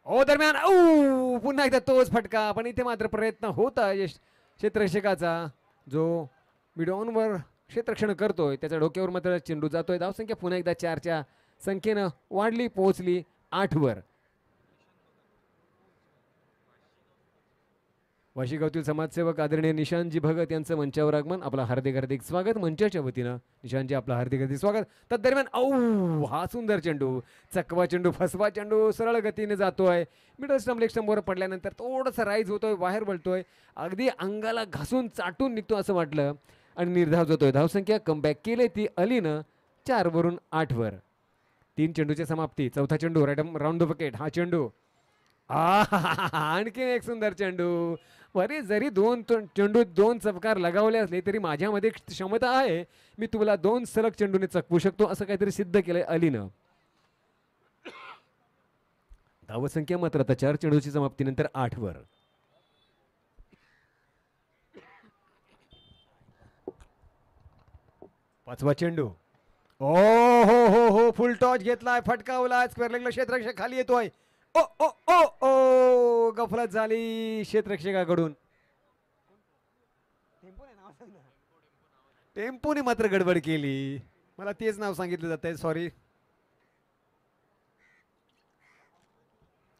ओ दरम्यान पुन्हा एकदा तोच फटका, पण इथे मात्र प्रयत्न होता क्षेत्ररक्षकाचा, जो मिडॉनवर क्षेत्ररक्षण करतोय त्याच्या डोक्यावर मात्र चेंडू जातोय. धावसंख्या पुन्हा एकदा 4च्या संख्येनं वाढली, पोहोचली 8वर. वाशिगावतील समाजसेवक आदरणीय निशांतजी भगत यांचं मंचावर आगमन. आपलं हार्दिक हार्दिक स्वागत मंचाच्या वतीनं. निशांतजी आपलं हार्दिक हार्दिक स्वागत. तदरम्यान हा सुंदर चेंडू, चकवा चेंडू, फसवा चेंडू सरळ गतीने जातोय. मिडल स्टंप लेग स्टंपवर पडल्यानंतर थोडंसं राईज होतोय, बाहेर वळतोय, अगदी अंगाला घासून चाटून निघतो असं वाटलं आणि निर्धाव जातोय. धावसंख्या कमबॅक केली ती अलीनं 4वरून 8वर. 3 चेंडूची समाप्ती. चौथा चेंडू राऊंड द विकेट. हा चेंडू आणखी एक सुंदर चेंडू. अरे जरी दोन चेंडू 2 चपकार लगावले असले तरी माझ्यामध्ये क्षमता आहे, मी तुला 2 सलग चेंडूने चकवू शकतो असं काहीतरी सिद्ध केलंय अलीनं. धावसंख्या मात्र आता 4 चेंडूची समाप्तीनंतर 8वर. पाचवा चेंडू. ओ हो फुल टॉच घेतलाय, फटकावला, स्क्वेअर लेगला क्षेत्ररक्षक खाली येतोय. ओ ओ ओ ओ गफलत झाली क्षेत्ररक्षकाकडून. टेम्पोने मात्र गडबड केली. मला तेच नाव सांगितलं जात आहे, सॉरी.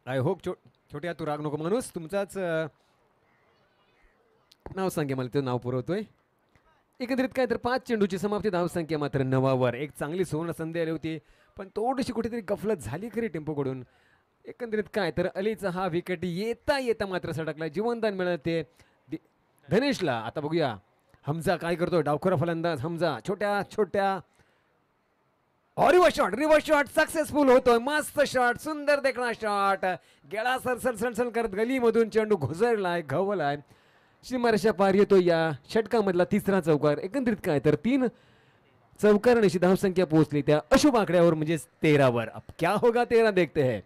आय होप छोट्या तू राग नको माणूस, तुमचाच नाव सांगे, मला ते नाव पुरवतोय. एकंदरीत काय तर 5 चेंडूची समाप्ती. धावसंख्या मात्र 9वर. एक चांगली सुवर्ण संधी आली होती, पण थोडीशी कुठेतरी गफलत झाली खरी टेम्पोकडून. एकंदरीत काय तर अलीचा हा विकेट येता येता मात्र सटकला. जीवनदान मिळते धनेशला. आता बघूया हमजा काय करतोय. डावखोरा फलंदाज हमजा छोट्या छोट्या रिव्हर्स शॉट सक्सेसफुल होतोय. मस्त शॉट, सुंदर देखणा शॉट. गेला सरसल सणसण करत गलीमधून चेंडू घुसरलाय, घवलाय, सीमारेषा पार येतोय. या षटकामधला 3रा चौकार. एकंदरीत काय तर 3 चौकारांशी धावसंख्या पोहोचली त्या अशुभ आकड्यावर, म्हणजेच 13वर. अब क्या होगा 13 देखते हैं.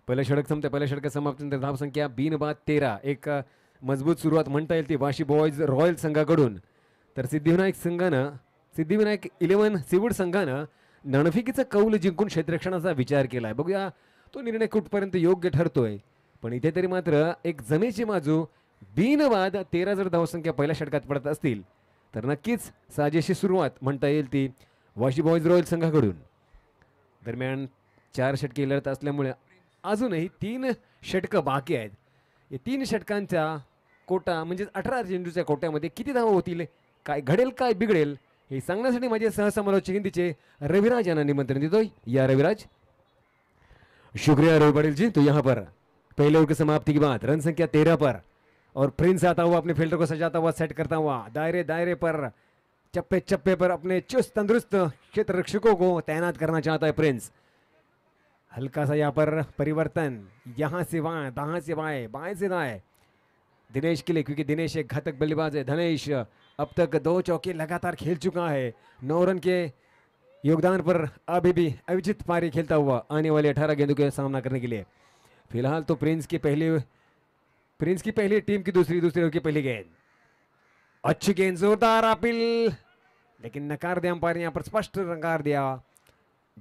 पहिलं षटक संपते. पहिल्या षटक समाप्तीनंतर धावसंख्या 20 एक मजबूत सुरुवात म्हणता येईल ती वाशी बॉयज रॉयल संघाकडून. तर सिद्धिविनायक 11 सीवूड संघानं रणफिकीचं कौल जिंकून क्षेत्ररक्षणाचा विचार केलाय. बघूया तो निर्णय कुठपर्यंत योग्य ठरतोय. पण इथे तरी मात्र एक जमेची बाजू बिनवाद 13 जर धावसंख्या पहिल्या षटकात पडत असतील तर नक्कीच साजेशी सुरुवात म्हणता येईल ती वाशी बॉयज रॉयल संघाकडून. दरम्यान 4 षटके लढत असल्यामुळे अजूनही 3 षटकं बाकी आहेत. या 3 षटकांचा कोटा म्हणजेच 18 चेंडूच्या कोट्यामध्ये किती धावा होतील, काय घडेल काय बिघडेल हे सांगण्यासाठी माझे सहसमालोचक हिंदीचे रविराज यांना निमंत्रण देतोय. या रविराज. शुक्रिया रवि पटेल जी. तो यहाँ पर पहले ओवर की समाप्ति के बाद रन संख्या 13 पर और प्रिंस आता हुआ अपने फील्डर को सजाता हुआ, सेट करता हुआ, दायरे दायरे पर चप्पे चप्पे पर अपने चुस्त तंदुरुस्त क्षेत्र रक्षकों को तैनात करना चाहता है प्रिंस. हल्का सा यहाँ पर परिवर्तन, यहाँ से वहाँ, दाएं से बाएं, बाएं से दाएं दिनेश के लिए, क्योंकि दिनेश एक घातक बल्लेबाज है. धनेश अब तक 2 चौके लगातार खेल चुका है. 9 रन के योगदान पर अभी भी अविजित पारी खेलता हुआ आने वाले 18 गेंदों का सामना करने के लिए. फिलहाल तो प्रिंस की पहली टीम की दूसरी ओवर की पहली गेंद. अच्छी गेंद, जोरदार अपील, लेकिन नकार दिया अंपायर ने, यहाँ पर स्पष्ट नकार दिया.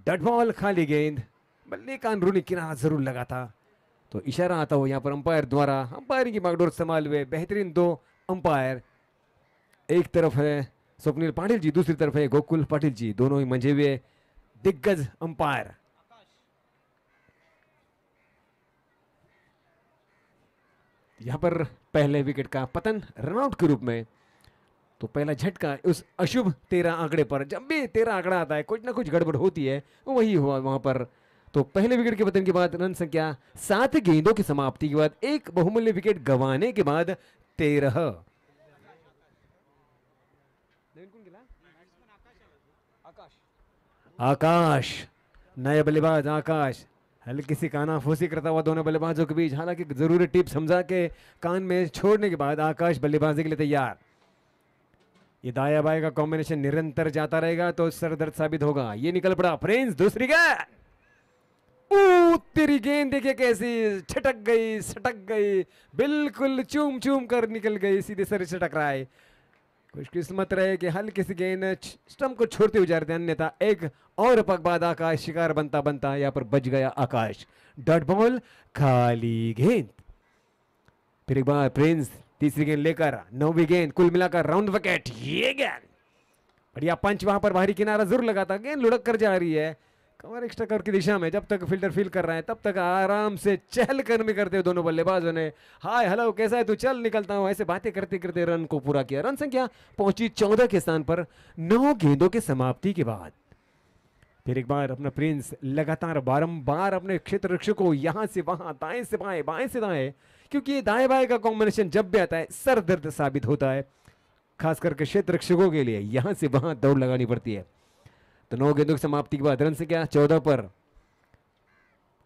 डट बॉल, खाली गेंद. बल्ले का अंदरूनी किनारा जरूर लगा था, तो इशारा आता हो यहाँ पर अंपायर द्वारा. अंपायरिंग की बागडोर संभाल हुए बेहतरीन 2 अंपायर. एक तरफ है स्वप्निल पाटिल जी, दूसरी तरफ है गोकुल पाटिल जी, दोनों ही मंझे हुए दिग्गज अंपायर. यहां पर पहले विकेट का पतन रनआउट के रूप में. तो पहला झटका उस अशुभ 13 आंकड़े पर. जब भी 13 आंकड़ा आता है कुछ ना कुछ गड़बड़ होती है, वही हुआ वहां पर. तो पहले विकेट के पतन के बाद रन संख्या 7 गेंदों की समाप्ति के बाद एक बहुमूल्य विकेट गंवाने के बाद 13. आकाश, नया बल्लेबाज आकाश, हल्की सी कानाफूसी करता हुआ दोनों बल्लेबाजों के बीच. हालांकि जरूरी टिप समझा के कान में छोड़ने के बाद आकाश बल्लेबाजी के लिए तैयार. ये दाया बाया का कॉम्बिनेशन निरंतर जाता रहेगा तो सरदर्द साबित होगा. ये निकल पड़ा प्रिंस, दूसरी गेंद. तेरी गेंद देखिए कैसी छटक गई, सटक गई, बिल्कुल चूम चूम कर निकल गई, सीधे सर से टकराए. खुशकिस्मत रहे कि हल्की सी गेंद स्टंप को छोड़ते हुए जा रहे थे, अन्यथा एक और पग बाद आकाश शिकार बनता बनता यहाँ पर बच गया आकाश। डॉट बॉल, खाली गेंद। फिर एक बार प्रिंस तीसरी गेंद लेकर 9वीं गेंद, कुल मिलाकर राउंड विकेट। ये गेंद बढ़िया पंच वहां पर बाहरी किनारा जरूर लगाता, गेंद लुढ़क कर जा रही है कवर एक्स्ट्रा कवर की दिशा में। जब तक फील्डर फील कर रहा है तब तक आराम से चहलकदमी करते हुए दोनों बल्लेबाजों ने हाय हेलो कैसा है तू, चल निकलता हूं, ऐसे बातें करते करते रन को पूरा किया। रन संख्या पहुंची 14 के स्थान पर 9 गेंदों की समाप्ति के बाद। फिर एक बार अपना प्रिंस लगातार बारंबार अपने क्षेत्र रक्षक को यहां से वहां, दाएं से बाएं, बाएं से दाएं, क्योंकि ये दाएं बाएं का कॉम्बिनेशन जब भी आता है सर दर्द साबित होता है, खास करके क्षेत्र रक्षकों के लिए यहां से वहां दौड़ लगानी पड़ती है। तो 9 गेंदों की समाप्ति के बाद रन संख्या 14 पर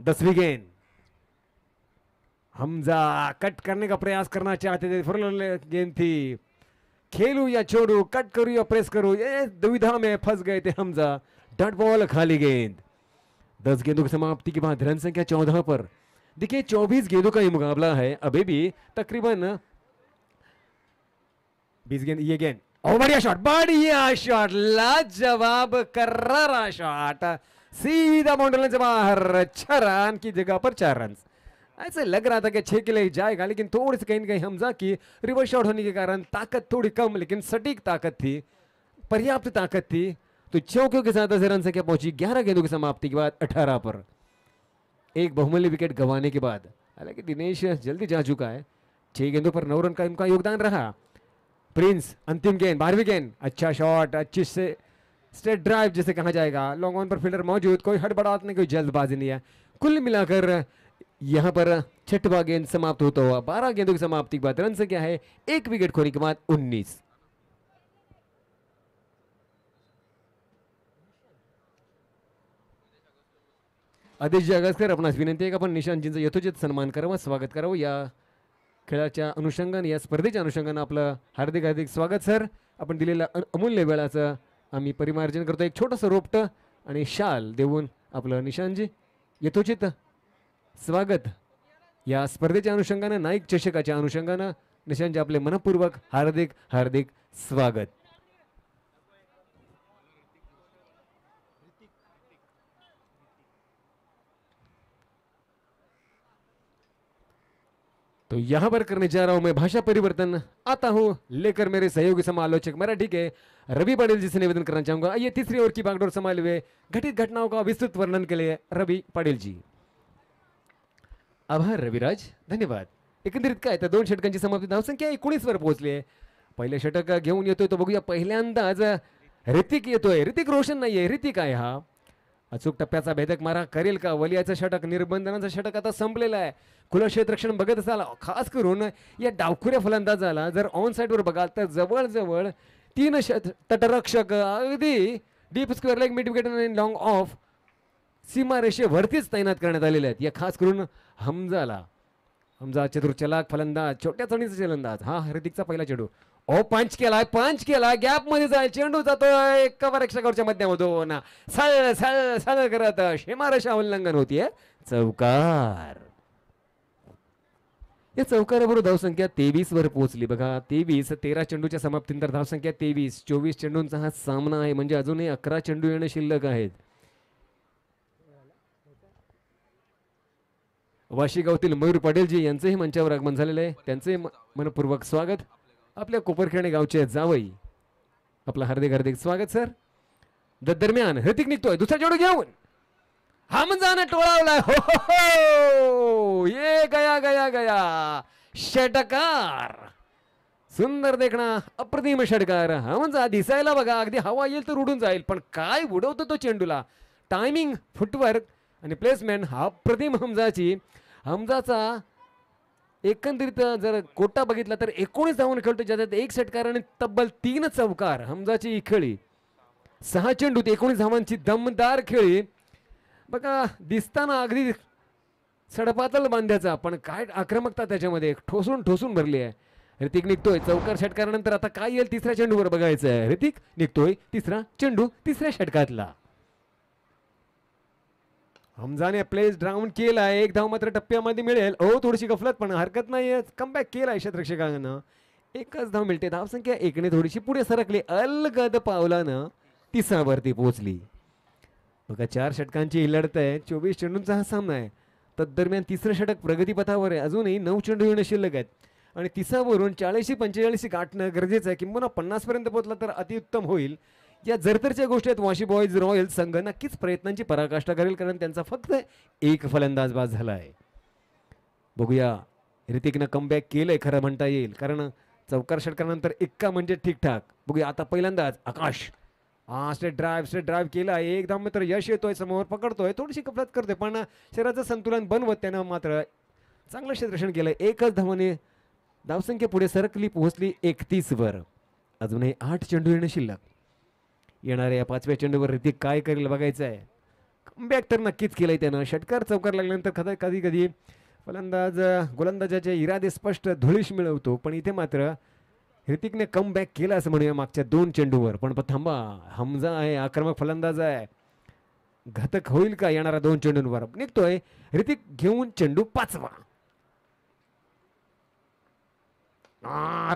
10वीं गेंद। हमजा कट करने का प्रयास करना चाहते थे, फुरल गेंद थी, खेलूं या छोड़ू, कट करूं या प्रेस करूं, ये दुविधा में फंस गए थे हमजा। डॉट बॉल, खाली गेंद। 10 गेंदों की समाप्ति के बाद रन संख्या 14 पर। देखिए 24 गेंदों का ये मुकाबला है, अभी भी तकरीबन 20 गेंद। ये गेंद और बढ़िया शॉट, लाजवाब कर्रारा शॉट, सीधा बाउंड्री से बाहर। 6 रन की जगह पर 4 रन। ऐसे लग रहा था कि 6 के लिए जाएगा, लेकिन थोड़ी सी कहीं कहीं हमजा की रिवर्स शॉट होने के कारण ताकत थोड़ी कम, लेकिन सटीक ताकत थी, पर्याप्त ताकत थी। तो चौकों के साथ रन संख्या पहुंची 11 गेंदों की समाप्ति के बाद 18 पर। एक बहुमूल्य विकेट गंवाने के बाद, हालांकि दिनेश जल्दी जा चुका है। 6 गेंदों पर 9 रन का इनका योगदान रहा। प्रिंस अंतिम गेंद, 12वीं गेंद, अच्छा शॉट, अच्छी से स्ट्रेट ड्राइव जिसे कहा जाएगा। लॉन्ग ऑन पर फील्डर मौजूद, कोई हड़बड़ाहट नहीं, कोई जल्दबाजी नहीं है। कुल मिलाकर यहां पर 6वां गेंद समाप्त होता हुआ 12 गेंदों की समाप्ति के बाद रन संख्या है 1 विकेट खोने के बाद 19। आदेश अगसकर आपणास विनंती आहे की आपण निशांतजींचं यथोचित सन्मान करावा, स्वागत करावं। या खेळाच्या अनुषंगाने, या स्पर्धेच्या अनुषंगाने आपलं हार्दिक हार्दिक स्वागत सर। आपण दिलेल्या अमूल्य वेळाचं आम्ही परिमार्जन करतो। एक छोटंसं रोपटं आणि शाल देऊन आपलं निशांतजी यथोचित स्वागत। या स्पर्धेच्या अनुषंगाने, नाईक चषकाच्या अनुषंगाने निशांतजी आपले मनपूर्वक हार्दिक हार्दिक स्वागत। तो यहां पर करने जा रहा हूं मैं भाषा परिवर्तन, आता हूं लेकर मेरे सहयोगी समालोचक मराठी के रवि पाटिल जी से निवेदन करना चाहूंगा। आइए तीसरी ओवर की बागडोर संभाले हुए घटित घटनाओं का विस्तृत वर्णन के लिए रवि पाटिल जी। आभार रविराज, धन्यवाद। एकंदरीत काय तर 2 षटकांची समाप्ती, धावसंख्या 19 वर पोहोचली आहे। पहिले षटक घेऊन येतोय तो बघूया, पहिल्यांदाच ऋतिक येतोय। ऋतिक रोशन नाहीये, ऋतिक आहे हा। अचूक टप्प्याचा भेदक मारा करेल का? वलियाचं षटक, निर्बंधनाचं षटक आता संपलेलं आहे। खुलं क्षेत्ररक्षण बघत असाल, खास करून या डावखुऱ्या फलंदाजाला जर ऑन साइडवर बघाल तर जवळजवळ 3 तटरक्षक अगदी deep square leg, mid wicket आणि लॉंग ऑफ सीमारेषेवरतीच तैनात करण्यात आलेले आहेत। या खास करून हमजा चतुर चलाक फलंदाज, छोट्या चणीचा फलंदाज। हा ऋतिकचा पहिला चेंडू, ओ पंच केला, गॅप मध्ये जाईल, चेंडू जातोय कव्हर रक्षकाच्या मध्यामधून, सळ सळ सळ करत सीमारेषा उल्लंघन होतीये, चौकार। या चौकाराबरोबर धावसंख्या 23 वर पोहोचली बघा। 23, 13 चेंडूच्या समाप्तीनंतर धावसंख्या 23। 24 चेंडूंचा हा सामना आहे, म्हणजे अजूनही 11 चेंडू येणे शिल्लक आहेत। वाशी गावातील मयूर पाटीलजी यांचेही मंचावर आगमन झालेले आहे, त्यांचे मनपूर्वक स्वागत। आपल्या कोपरखेडे गावचे जावई, आपलं हार्दिक हार्दिक स्वागत सर। दरम्यान ऋतिक निघतोय, दुसरा चेंडू घेऊन हमजाने टोळावलाय, हो ये गया षटकार, सुंदर देखना, अप्रतिम षटकार। हमजा दिसायला बघा अगदी हवा येईल तर उडून जाईल, पण काय उडवतो तो चेंडूला, टायमिंग, फुटवर्क आणि प्लेसमेंट हा अप्रतिम हमजाचा एकंदरीत जर कोटा बघितला तर 19 धावून खेळतो, ज्याच्यात 1 षटकार आणि तब्बल 3 चौकार। हमजाची ही खेळी 6 चेंडूत 19 धावांची दमदार खेळी बघा, दिसताना अगदी सडपातल बांध्याचा, पण काय आक्रमकता त्याच्यामध्ये ठोसून ठोसून भरली आहे। ऋतिक निघतोय चौकार षटकारानंतर, आता काय येईल तिसऱ्या चेंडूवर बघायचं आहे। ऋतिक निघतोय, तिसरा चेंडू तिसऱ्या षटकातला। हमजाने प्लेस डाऊन केला, 1 धाव मात्र टप्प्यामध्ये मिळेल। ओ थोडीशी गफलत, पण हरकत नाहीये, कमबॅक केलाय क्षेत्ररक्षकानं। एकच धाव मिळते. धावसंख्या एकने थोडीशी पुढे सरकली. अलगद पावलानं 30 वरती पोहोचली. बघा 4 षटकांची ही लढत आहे. 24 चेंडूंचा हा सामना आहे. तदरम्यान तिसरं षटक प्रगतीपथावर आहे. अजूनही 9 चेंडू येणं शिल्लक आहेत आणि 30वरून 40-45 गाठणं गरजेचं आहे. किंबहुना 50 पर्यंत पोहोचला तर अतिउत्तम होईल. या जरतरच्या गोष्टी आहेत. वाशी बॉयज रॉयल संघ नक्कीच प्रयत्नांची पराकाष्ठा करेल, कारण त्यांचा फक्त एक फलंदाज बाद झाला आहे. बघूया, ऋतिकनं कमबॅक केलंय खरं म्हणता येईल, कारण चौकार षटकानंतर एक्का म्हणजे ठीकठाक. बघूया आता पहिल्यांदाच आकाश स्ट्रेट ड्राईव्ह केला. एकदम मात्र यश येतोय, समोर पकडतोय, थोडीशी कफलत करतोय, पण शरीराचं संतुलन बनवत त्यानं मात्र चांगलं क्षेत्ररक्षण केलंय. एकच धावाने धावसंख्या पुढे सरकली, पोहोचली 31 वर. अजूनही 8 चेंडू येणं शिल्लक. येणाऱ्या या 5व्या चेंडूवर ऋतिक काय करेल बघायचं आहे. कमबॅक तर नक्कीच केलंय त्यानं. षटकार चौकार लागल्यानंतर कधी कधी फलंदाज गोलंदाजाचे इरादे स्पष्ट धुळीश मिळवतो, पण इथे मात्र ऋतिकने कमबॅक केला असं म्हणूया मागच्या 2 चेंडूवर. पण थांबा, हमजा आहे, आक्रमक फलंदाज आहे, घातक होईल का येणाऱ्या 2 चेंडूंवर. निघतोय ऋतिक घेऊन चेंडू 5वा.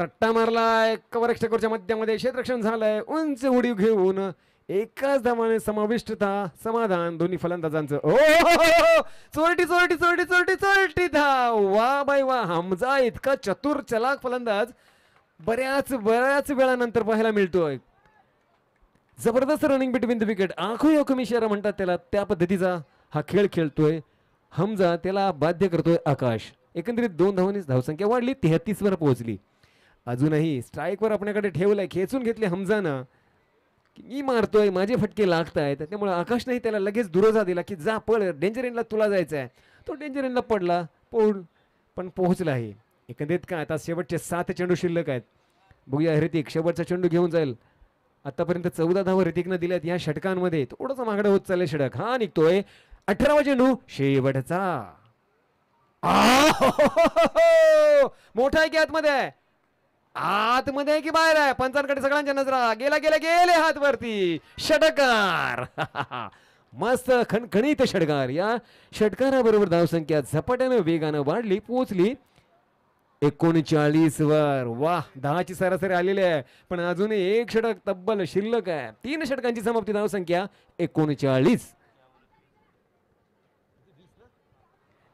रट्टा मारलाय, कव्हरच्या मध्यामध्ये क्षेत्ररक्षण झालंय. उंच उडी घेऊन एकाच धावाने समाविष्टता, समाधान दोन्ही फलंदाजांचं. ओ चोरटी धाव. वा बाई वा. हमजा इतका चतुर चलाक फलंदाज बऱ्याच वेळानंतर पाहायला मिळतोय. जबरदस्त रनिंग बिटवीन द विकेट, आखो इशारा म्हणतात त्याला, त्या पद्धतीचा हा खेळ खेळतोय हमजा. त्याला बाध्य करतोय आकाश. एकंदरीत 2 धावांनी धावसंख्या वाढली, 33 वर पोहोचली. अजूनही स्ट्राईकवर आपल्याकडे ठेवलंय, खेचून घेतले हमजानं. मी मारतोय, माझे फटके लागत आहेत, त्यामुळे आकाशने त्याला लगेच दुरोजा दिला की जा पळ, डेंजर एंडला तुला जायचं आहे. तो डेंजर एंडला पडला, पण पोहोचला आहे. एकंदरीत काय आता शेवटचे 7 चेंडू शिल्लक आहेत. बघूया ऋतिक शेवटचा चेंडू घेऊन जाईल. आतापर्यंत 14 धावा ऋतिकनं दिल्यात या षटकांमध्ये. थोडंसं मागडं होत चाललंय षटक. हा निघतोय 18वा चेंडू शेवटचा. मोठा आहे की आतमध्ये आहे? आतमध्ये आहे की बाहेर आहे? पंचांकडे सगळ्यांच्या नजरा. गेले हात वरती. षटकार. मस्त खणखणीत षटकार. या षटकाराबरोबर धावसंख्या झपाट्यानं वेगानं वाढली, पोहोचली 39 वर. वाह, 10ची सरासरी आलेली आहे, पण अजूनही एक षटक तब्बल शिल्लक आहे. 3 षटकांची समाप्ती, धावसंख्या 39.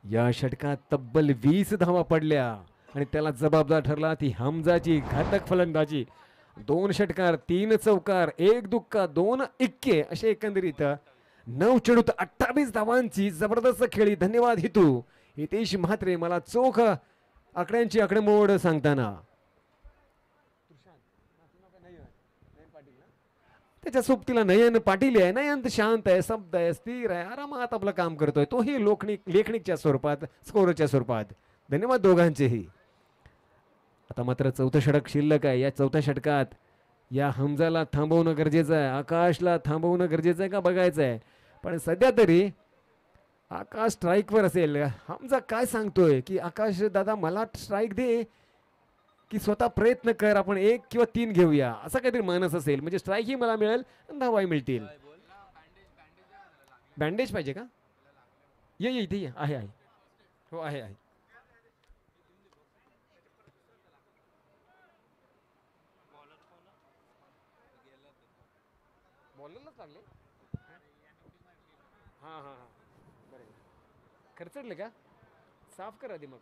या षटकात तब्बल 20 धावा पडल्या आणि त्याला जबाबदार ठरला ती हमजाची घातक फलंदाजी. 2 षटकार, 3 चौकार, 1 दुक्का, 2 इक्के, असे एकंदरीत 9 चेंडूत 28 धावांची जबरदस्त खेळी. धन्यवाद हितेश म्हात्रे मला चोख आकड्यांची आकडेमोड सांगताना. त्याच्या सोबतीला नयन पाटील आहे. नयन शांत आहे, शब्द आहे, स्थिर आहे, आरामात आपलं काम करतोय. तोही लेखनिकच्या स्वरूपात, स्कोरच्या स्वरूपात. धन्यवाद दोघांचेही. आता मात्र 4थं षटक शिल्लक आहे. या 4थ्या षटकात या हमजाला थांबवणं गरजेचं आहे, आकाशला थांबवणं गरजेचं आहे का बघायचं आहे. पण सध्या तरी आकाश स्ट्राईकवर असेल. हमजा काय सांगतोय की आकाश दादा मला स्ट्राईक दे, की स्वतः प्रयत्न कर, आपण 1 किंवा 3 घेऊया, असा काहीतरी मानस असेल. म्हणजे स्ट्राईकही मला मिळेल, धावाही मिळतील. बँडेज पाहिजे का? ये इथे ये. आहे हो, आहे. बॉलरलाच लागले. हां बरं. खर्चडले का? साफ कर आधी मग.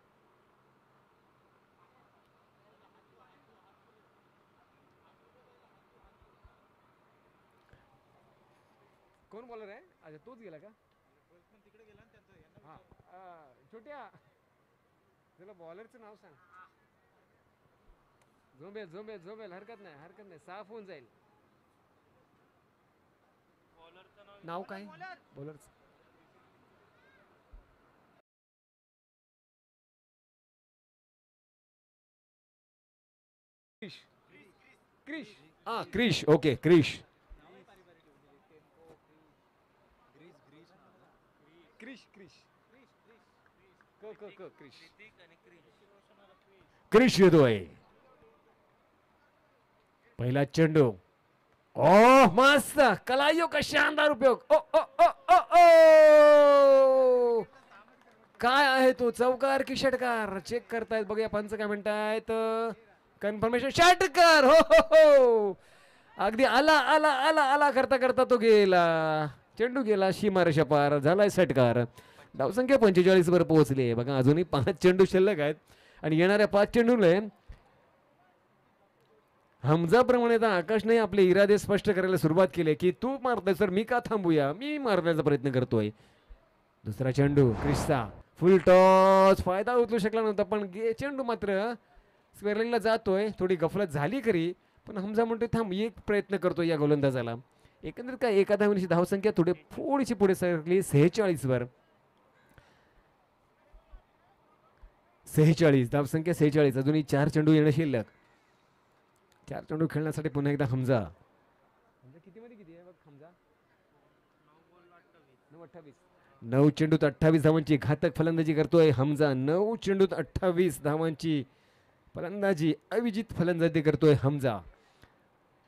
कोण बॉलर आहे? अच्छा, तोच गेला का? हा, छोट्या तुला बॉलरचं नाव सांग. झोंबेल. हरकत नाही, साफ होऊन जाईल. नाव काय बॉलरचं? क्रिश. ओके, क्रिश. क्रिश येतोय. पहिला चेंडू. ओ मस्त कलायो का शानदार उपयोग. ओ ओ ओ ओ ओ काय आहे तो, चौकार की षटकार? चेक करतायत, बघूया पंच काय म्हणतायत. कन्फर्मेशन षटकार. हो हो हो, अगदी आला आला आला आला करता करता तो गेला, चेंडू गेला सीमारेषा पार, झालाय षटकार. धावसंख्या 45 वर पोहोचली आहे बघा. अजूनही 5 चेंडू शिल्लक आहेत आणि येणाऱ्या 5 चेंडूला हमजाप्रमाणे आता आकाशने आपले इरादे स्पष्ट करायला सुरुवात केली की तू मारतोय सर, मी का थांबूया, मी मारण्याचा प्रयत्न करतोय. दुसरा चेंडू क्रिसचा फुल टॉस, फायदा उचलू शकला नव्हता पण चेंडू मात्र स्क्वेअरलाईनला जातोय. थोडी गफलत झाली खरी पण हमजा म्हणतोय थांब, एक प्रयत्न करतोय या गोलंदाजाला. एकंदरीत काय एका धावण्याची धावसंख्या थोडीशी पुढे सरकली 46 वर. 46 धावसंख्या 46. अजूनही 4 चेंडू येणं शिल्लक. 4 चेंडू खेळण्यासाठी पुन्हा एकदा हमजा. किती मध्ये किती आहे बघ हमजा? 9 चेंडूत 28 धावांची घातक फलंदाजी करतोय हमजा. 9 चेंडूत 28 धावांची फलंदाजी, अविजित फलंदाजी करतोय हमजा.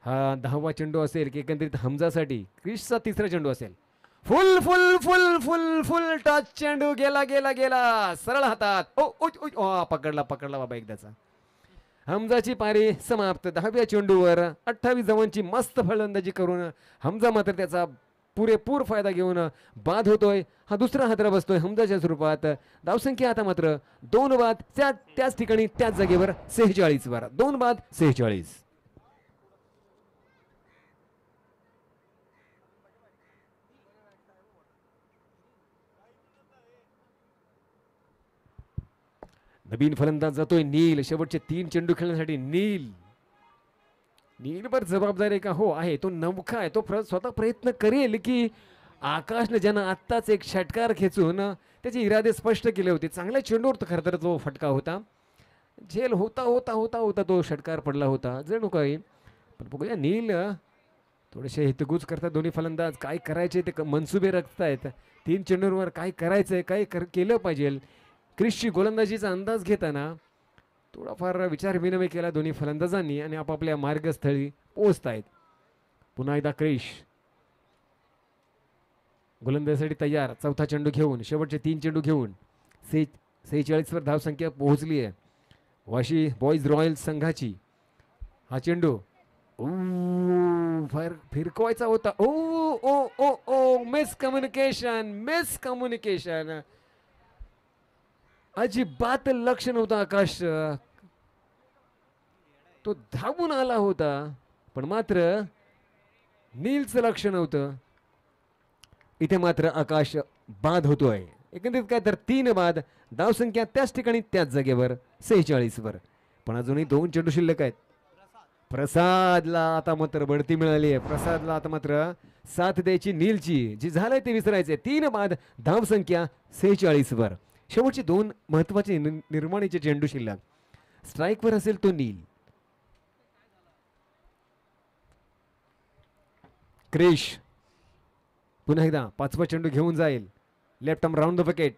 हा 10वा चेंडू असेल की एकंदरीत हमजासाठी क्रिसचा तिसरा चेंडू असेल. फुल फुल फुल फुल फुल टच चेंडू गेला गेला गेला सरळ हातात. ओ ओ ओ, पकडला पकडला बाबा एकदाचा. हमजाची पारी समाप्त. 10व्या चेंडूवर 28 धावांची मस्त फलंदाजी करून हमजा मात्र त्याचा पुरेपूर फायदा घेऊन बाद होतोय. हा दुसरा हादरा बसतोय हमजाच्या स्वरूपात. धावसंख्या आता मात्र 2 बाद त्याच ठिकाणी त्याच जागेवर 46 वर. 2 बाद 46. नवीन फलंदाज जातोय नील. शेवटचे 3 चेंडू खेळण्यासाठी नील. नीलवर जबाबदारी का? हो आहे. तो नवखा आहे. तो स्वतः प्रयत्न करेल की आकाशने ज्यानं आत्ताच एक षटकार खेचून त्याचे इरादे स्पष्ट केले होते. चांगल्या चेंडूवर खरं तर तो फटका होता. झेल होता होता होता होता तो षटकार पडला होता जणू काही. पण बघूया नील थोडेसे हितगुज करतात दोन्ही फलंदाज. काय करायचे ते मनसुबे रचतायत. 3 चेंडूंवर काय करायचंय, काय केलं पाहिजे. क्रिसची गोलंदाजीचा अंदाज घेताना थोडाफार विचार विनिमय केला दोन्ही फलंदाजांनी आणि आपापल्या मार्गस्थळी पोहोचतायत. पुन्हा एकदा क्रिस गोलंदाजीसाठी तयार. चौथा चेंडू घेऊन, शेवटचे 3 चेंडू घेऊन 46 वर धावसंख्या पोहोचली आहे वाशी बॉईज रॉयल संघाची. हा चेंडू फिरकवायचा होता. ओ ओ ओ ओ, मिस कम्युनिकेशन. अजिबात लक्ष नव्हतं आकाश. तो धावून आला होता पण मात्र नीलचं लक्ष नव्हतं. इथे मात्र आकाश बाद होतोय. एकंदरीत काय तर 3 बाद. धावसंख्या त्याच ठिकाणी त्याच जागेवर 46 वर. पण अजूनही 2 चेंडू शिल्लक आहेत. प्रसादला आता मात्र बढती मिळाली आहे. प्रसादला आता मात्र साथ द्यायची नीलची. जी झालंय ते विसरायचे. 3 बाद. धावसंख्या 46 वर. शेवटचे 2 महत्वाचे निर्माणीचे चेंडू शिल्लक. स्ट्राईकवर असेल तो नील. क्रिश पुन्हा एकदा 5वा चेंडू घेऊन जाईल. Left arm round the wicket.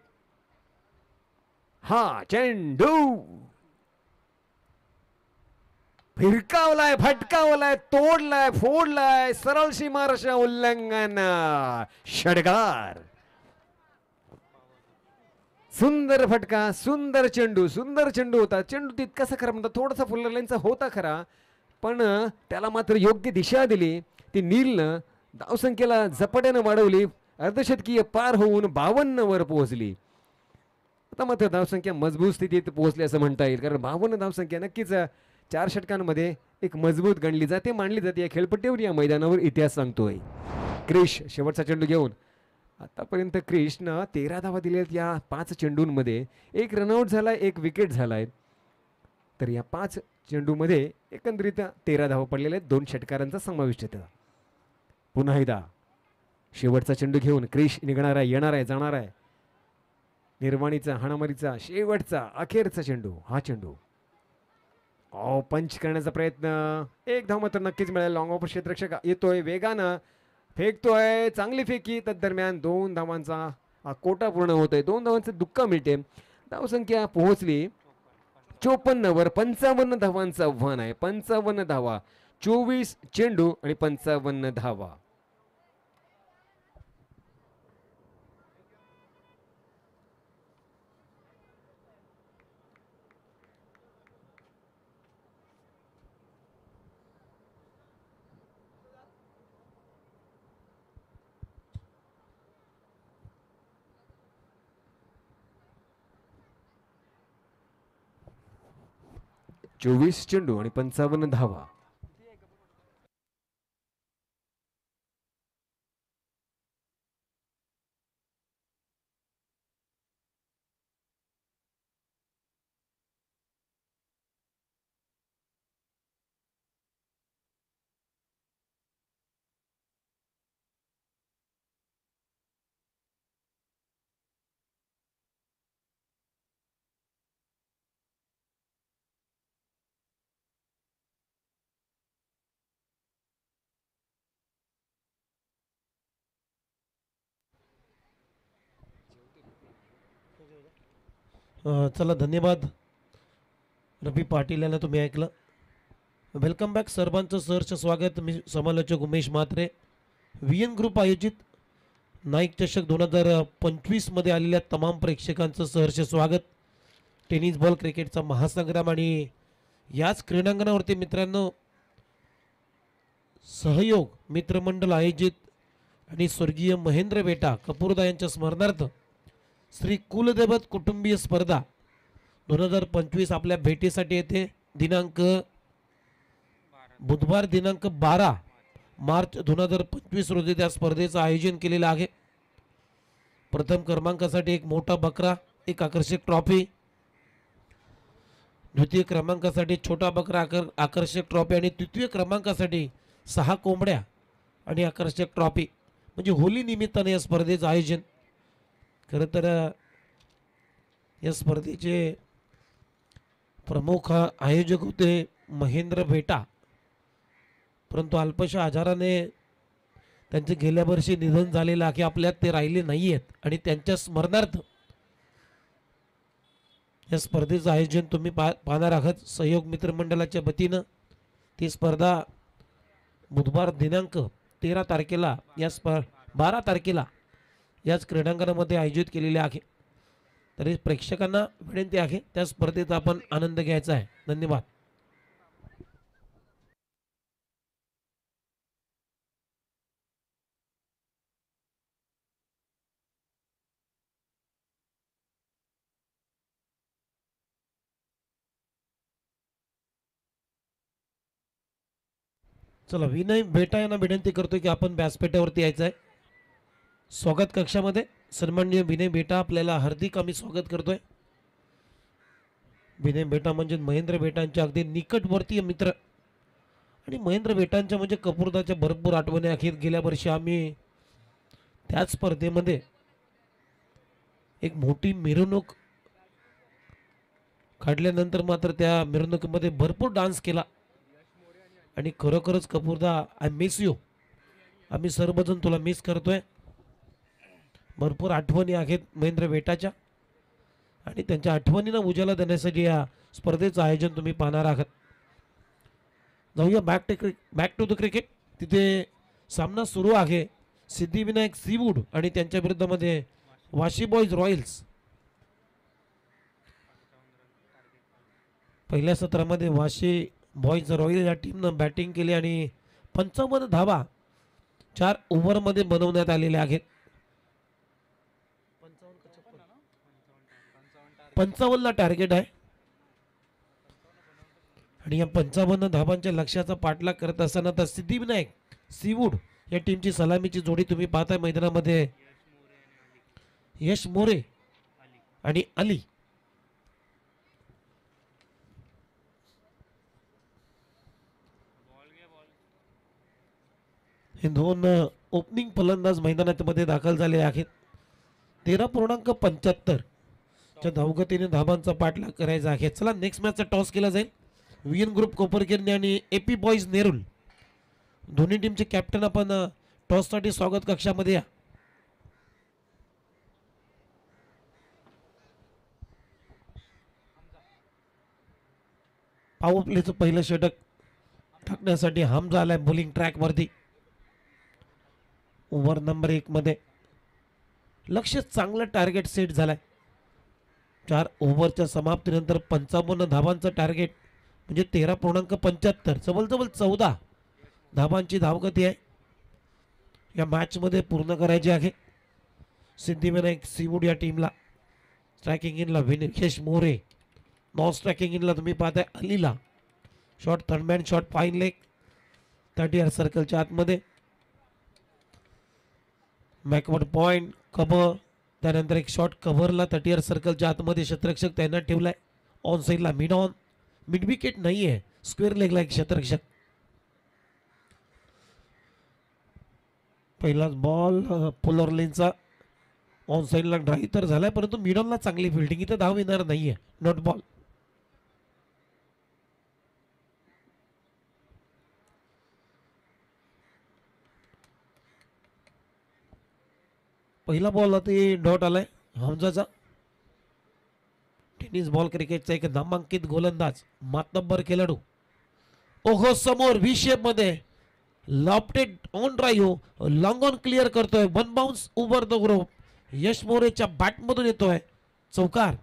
हा चेंडू फिरकावलाय, फटकावलाय, तोडलाय, फोडलाय. सरळ सीमारेषा उल्लंघन. षटकार. सुंदर फटका, सुंदर चेंडू, सुंदर चेंडू होता. चेंडू तितकासा खरा म्हणतात थोडासा फुल लाईनचा होता खरा पण त्याला मात्र योग्य दिशा दिली. ती नीलनं धावसंख्येला झपाट्यानं वाढवली. अर्धशतकीय पार होऊन 52 वर पोहोचली. आता मात्र धावसंख्या मजबूत स्थितीत पोहोचली असं म्हणता येईल. कारण 52 धावसंख्या नक्कीच 4 षटकांमध्ये एक मजबूत गणली जाते, मांडली जाते. या खेळपट्टीवर या मैदानावर इतिहास सांगतोय. क्रिश शेवटचा चेंडू घेऊन. आतापर्यंत क्रिशनं 13 धावा दिल्यात या 5 चेंडूंमध्ये. 1 रनआउट झालाय, 1 विकेट झालाय. तर या 5 चेंडूमध्ये एकंदरीत 13 धावा पडलेल्या आहेत. 2 षटकारांचा समावेश होता. पुन्हा एकदा शेवटचा चेंडू घेऊन क्रिश निघणार आहे, येणार आहे, जाणार आहे. निर्वाणीचा, हाणामारीचा शेवटचा अखेरचा चेंडू. हा चेंडू पंच करण्याचा प्रयत्न. 1 धाव मात्र नक्कीच मिळेल. लॉंग ऑफ क्षेत्ररक्षक येतोय वेगानं, फेकतोय, चांगली फेकी. तदरम्यान 2 धावांचा कोटा पूर्ण होतोय. 2 धावांचं दुःख मिळते. धावसंख्या पोहोचली 54 वर. 55 धावांचं आव्हान आहे. 55 धावा, 24 चेंडू आणि 55 धावा. 24 चेंडू आणि 55 धावा. चला धन्यवाद रवी पाटील यांना तुम्ही ऐकलं. वेलकम बॅक सर्वांचं सहर्ष स्वागत. मी समालोचक उमेश म्हात्रे. VN ग्रुप आयोजित नाईक चषक 2025 मध्ये आलेल्या तमाम प्रेक्षकांचं सहर्ष स्वागत. टेनिस बॉल क्रिकेटचा महासंग्राम आणि याच क्रीडांगणावरती मित्रांनो सहयोग मित्रमंडळ आयोजित आणि स्वर्गीय महेंद्र बेटा कपूरदा यांच्या स्मरणार्थ श्री कुलदैवत कुटुंबीय स्पर्धा 2025 आपल्या भेटीसाठी येते. दिनांक बुधवार दिनांक 12 मार्च 2025 रोजी त्या स्पर्धेचं आयोजन केलेलं आहे. प्रथम क्रमांकासाठी एक मोठा बकरा, एक आकर्षक ट्रॉफी. द्वितीय क्रमांकासाठी छोटा बकरा, आकर्षक ट्रॉफी आणि तृतीय क्रमांकासाठी 6 कोंबड्या आणि आकर्षक ट्रॉफी. म्हणजे होली निमित्ताने या स्पर्धेचं आयोजन. खरं तर या स्पर्धेचे प्रमुख आयोजक होते महेंद्र बेटा, परंतु अल्पशा आजाराने त्यांचे गेल्या वर्षी निधन झालेलं आहे. आपल्यात ते राहिले नाही आहेत आणि त्यांच्या स्मरणार्थ या स्पर्धेचं आयोजन तुम्ही पाहणार आहात सहयोग मित्रमंडळाच्या वतीनं. ती स्पर्धा बुधवार दिनांक 13 तारखेला 12 तारखेला याच क्रीडांगणामध्ये आयोजित केलेले आहे. तरी प्रेक्षकांना विनंती आहे त्या स्पर्धेचा आपण आनंद घ्यायचा आहे. धन्यवाद. चला विनय बेटा यांना विनंती करतोय की आपण व्यासपीठावरती यायचं आहे. स्वागत कक्षामध्ये सन्माननीय विनय बेटा आपल्याला हार्दिक आम्ही स्वागत करतोय. विनय बेटा म्हणजे महेंद्र बेटांचे अगदी निकटवर्तीय मित्र आणि महेंद्र बेटांच्या म्हणजे कपूरदाच्या भरपूर आठवणी आहेत. गेल्या वर्षी आम्ही त्याच स्पर्धेमध्ये एक मोठी मिरवणूक काढल्यानंतर मात्र त्या मिरवणुकीमध्ये भरपूर डान्स केला आणि खरोखरच कपूरदा आय मिस यू. आम्ही सर्वजण तुला मिस करतोय. भरपूर आठवणी आहेत महेंद्र बेटाच्या आणि त्यांच्या आठवणींना उजाला देण्यासाठी या स्पर्धेचं आयोजन तुम्ही पाहणार आहात. जाऊया बॅक टू द क्रिकेट. तिथे सामना सुरू आहे. सिद्धिविनायक सीवूड आणि त्यांच्या विरुद्धमध्ये वाशी बॉयज रॉयल्स. पहिल्या सत्रामध्ये वाशी बॉयज रॉयल या टीमनं बॅटिंग केली आणि 55 धावा 4 ओव्हरमध्ये बनवण्यात आलेल्या आहेत. 55 टार्गेट आहे आणि या 55 धावांच्या लक्ष्याचा पाठलाग करत असताना तर सिद्धिविनायक सीवूड या टीमची सलामीची जोडी तुम्ही पाहताय मैदानामध्ये. यश मोरे आणि अली. हे दोन ओपनिंग फलंदाज मैदानामध्ये दाखल झाले आहेत. 13.75 च्या धावगतीने धाबांचा पाठलाग करायचा आहे. चला नेक्स्ट मॅचचा टॉस केला जाईल. VN ग्रुप कोपरगिरणे आणि AP बॉयज नेरुल दोन्ही टीमचे कॅप्टन आपण टॉससाठी स्वागत कक्षामध्ये या. पॉवर प्लेचं पहिलं षटक टाकण्यासाठी हमजा आलाय बॉलिंग ट्रॅक वरती. ओव्हर नंबर 1 मध्ये लक्ष चांगलं टार्गेट सेट झालाय. 4 ओव्हरच्या समाप्तीनंतर 55 धावांचं टार्गेट म्हणजे 13.75 जवळजवळ 14 धावांची धावगती आहे या मॅच मध्ये पूर्ण करायची आहे. सिद्धिविनायक सीवूड या टीमला. स्ट्रायकिंग इनला यश मोरे. नॉन स्ट्रायकिंग इनला तुम्ही पाहताय अलीला. Shot third man shot fine leg 30 yard सर्कलच्या आतमध्ये. बॅकवर्ड पॉइंट कव्हर, त्यानंतर एक शॉट कव्हरला 30 यार्ड सर्कलच्या आतमध्ये क्षेत्ररक्षक त्यांना ठेवलाय. ऑन साईडला मिड ऑन, मिड विकेट नाही आहे, स्क्वेअर लेगला एक क्षेत्ररक्षक. पहिलाच बॉल पुलर लेनचा ऑन साईडला ड्राईव्ह तर झालाय, परंतु मिड ऑनला चांगली फिल्डिंग, इथं धाव येणार नाहीये. Not ball. पहिला बॉल ते डॉट आलाय हमजाचा. टेनिस बॉल क्रिकेटचा एक नामांकित गोलंदाज, मातब्बर खेळाडू. ओहो समोर व्ही शेप मध्ये lofted on drive, long on clear करतोय. One bounce over the group. Yash मोरेच्या बॅट मधून येतोय चौकार.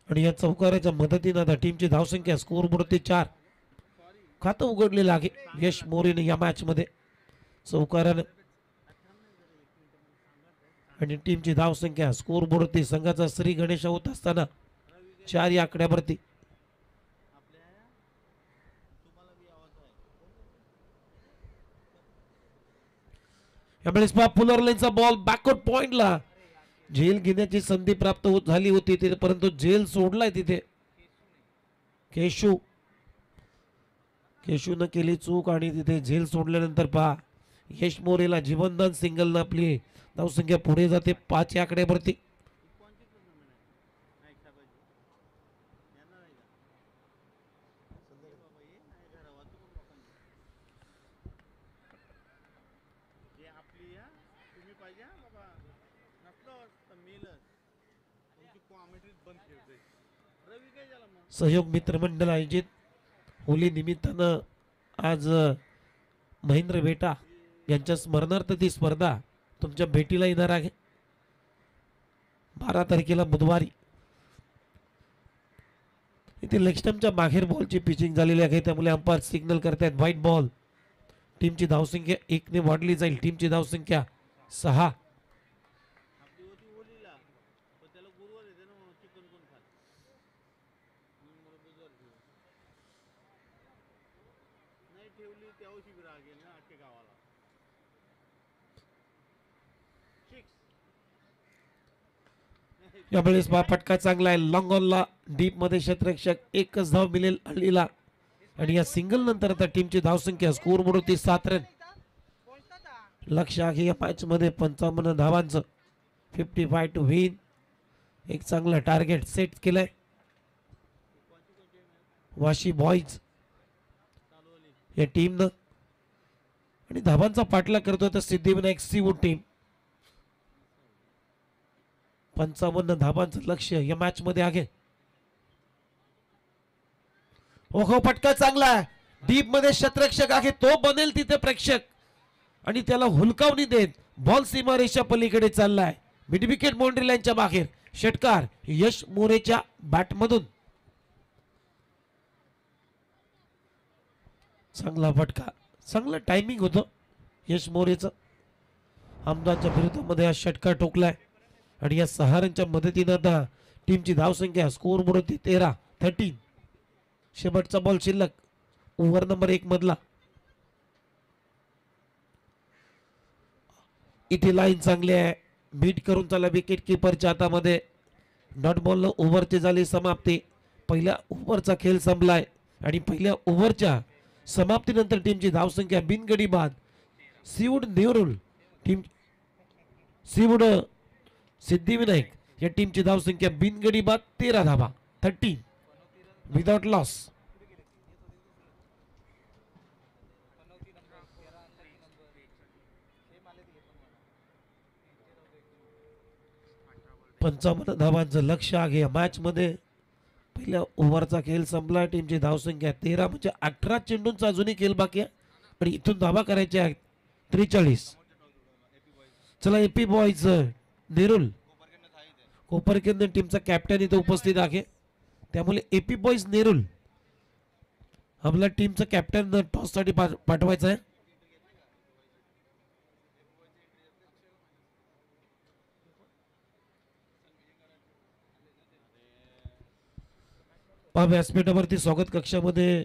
आणि या चौकाराच्या मदतीने आता टीमची धावसंख्या स्कोर बोर्डवरती 4. खातं उघडलेलं आहे यश मोरेने या मॅच मध्ये चौकारानं. आणि टीमची धावसंख्या स्कोर बोर्डवरती संघाचा श्री गणेश होत असताना 4 या आकड्यावरती. यावेळेस पुलर लेनचा बॉल बॅकवर्ड पॉइंटला, झेल घेण्याची संधी प्राप्त झाली होती तिथे, परंतु झेल सोडलाय तिथे. केशून केली चूक आणि तिथे झेल सोडल्यानंतर पहा यश मोरेला जीवनदान सिंगल न आपली धावसंख्या पुढे जाते 5 या आकड्यावरती. सहयोग मित्रमंडळ आयोजित होली निमित्तानं आज महेंद्र बेटा यांच्या स्मरणार्थ ती स्पर्धा तुमच्या भेटीला येणार आहे 12 तारखेला बुधवारी. इथे लेग स्टंपच्या बाहेर बॉलची पिचिंग झालेली आहे, त्यामुळे अंपायर सिग्नल करतायत व्हाईट बॉल. टीमची धावसंख्या 1 ने वाढली जाईल. टीमची धावसंख्या 6. यावेळेस फटका चांगला आहे लॉंग ऑनला, डीप मध्ये क्षेत्ररक्षक एकच धाव मिळेल हल्लीला. आणि या सिंगल नंतर आता टीमची धावसंख्या स्कोर बोर्डवरती 7 रन. लक्ष आहे या मॅच मध्ये 55 धावांचं, 55 टू विन. एक चांगलं टार्गेट सेट केलंय वाशी बॉयज या टीमनं. आणि धावांचा पाठलाग करतोय तर सिद्धिविनायक सीवूड टीम. 55 धावांचं लक्ष या मॅच मध्ये आहे. ओहो फटका चांगला, डीप मध्ये क्षेत्ररक्षक आहे, तो बनेल तिथे प्रेक्षक आणि त्याला हुलकावणी देत बॉल सीमारेषा पलीकडे चाललाय. मिड विकेट बाउंड्री लाईनच्या बाहेर. षटकार यश मोरेच्या बॅट मधून. चांगला फटका, चांगलं टायमिंग होतं यश मोरेचं. हमदाच्या विरोधामध्ये हा षटकार ठोकलाय आणि या 6 रनच्या मदतीनं आता टीमची धावसंख्या स्कोर बोर्डवरती 13. शेवटचा बॉल शिल्लक ओव्हर नंबर 1 मधला. इथे लाईन चांगली आहे, बीट करून चला विकेट किपरच्या हातामध्ये. डॉट बॉल ओव्हरची झाली समाप्ती. पहिल्या ओव्हरचा खेळ संपलाय आणि पहिल्या ओव्हरच्या समाप्तीनंतर टीमची धावसंख्या बिनगडी बाद सीवूड नेहरूल टीम सीवूड सिद्धिविनायक या टीमची धावसंख्या बिनगडी बाद 13 धावा 13 विदाउट लॉस. पंचावन्न धावांचं लक्ष आहे या मॅच मध्ये. पहिल्या ओव्हरचा खेळ संपला. टीमची धावसंख्या 13 म्हणजे 18 चेंडूंचा अजूनही खेळ बाकी आहे पण इथून धावा करायच्या आहेत 43. चला एपी बॉयज नेरूल कोपरकेंद्र टीमचा कॅप्टन इथे उपस्थित आहे, त्यामुळे एपी बॉयज नेरूल आपल्या टीमचा कॅप्टन टॉस साठी पाठवायचा आहे. व्यासपीठावरती स्वागत कक्षामध्ये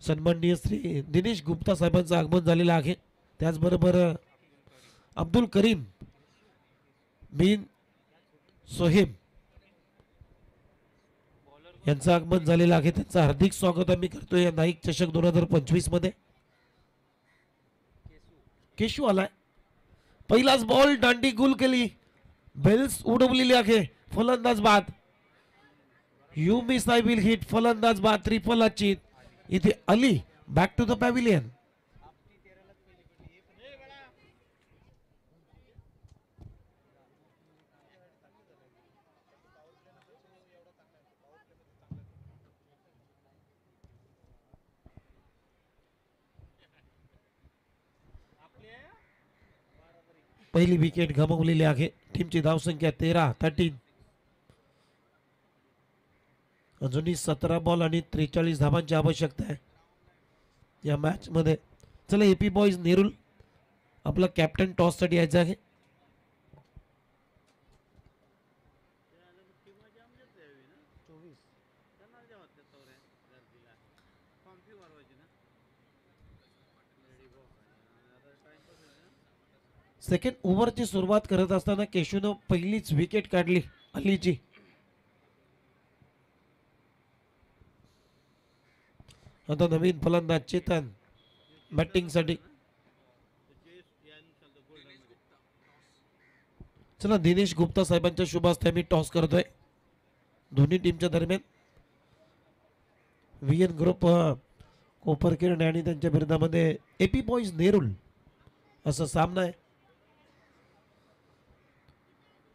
सन्माननीय श्री दिनेश गुप्ता साहेबांचं आगमन झालेलं आहे. त्याचबरोबर अब्दुल करीम बिन सोहेब यांचं आगमन झालेलं आहे. त्यांचं हार्दिक स्वागत आम्ही करतोय या नाईक चषक 2025 मध्ये. केशू आलाय. पहिलाच बॉल दांडी गुल केली. बेल्स उडवलेली आहे. फलंदाज बाद. You miss I will hit. फलंदाज बाद. ट्रिपल अचित. इथे अली बॅक टू द पॅव्हिलियन. पहिली विकेट गमावलेली आहे. टीमची धावसंख्या 13. अजूनही 17 बॉल आणि 43 धावांची आवश्यकता आहे या मॅच मध्ये. चला एपी बॉयज नेरुल आपला कॅप्टन टॉस साठी यायचा आहे. सेकंड ओव्हरची सुरुवात करत असताना केशूनं पहिलीच विकेट काढली अलीची. आता नवीन फलंदाज चेतन बॅटिंग साठी. चला दिनेश गुप्ता साहेबांच्या शुभ हस्ते मी टॉस करतोय दोन्ही टीमच्या दरम्यान. व्हीएन ग्रुप कोपरकिरण आणि त्यांच्या विरोधामध्ये एपी बॉयज नेरुल असा सामना आहे.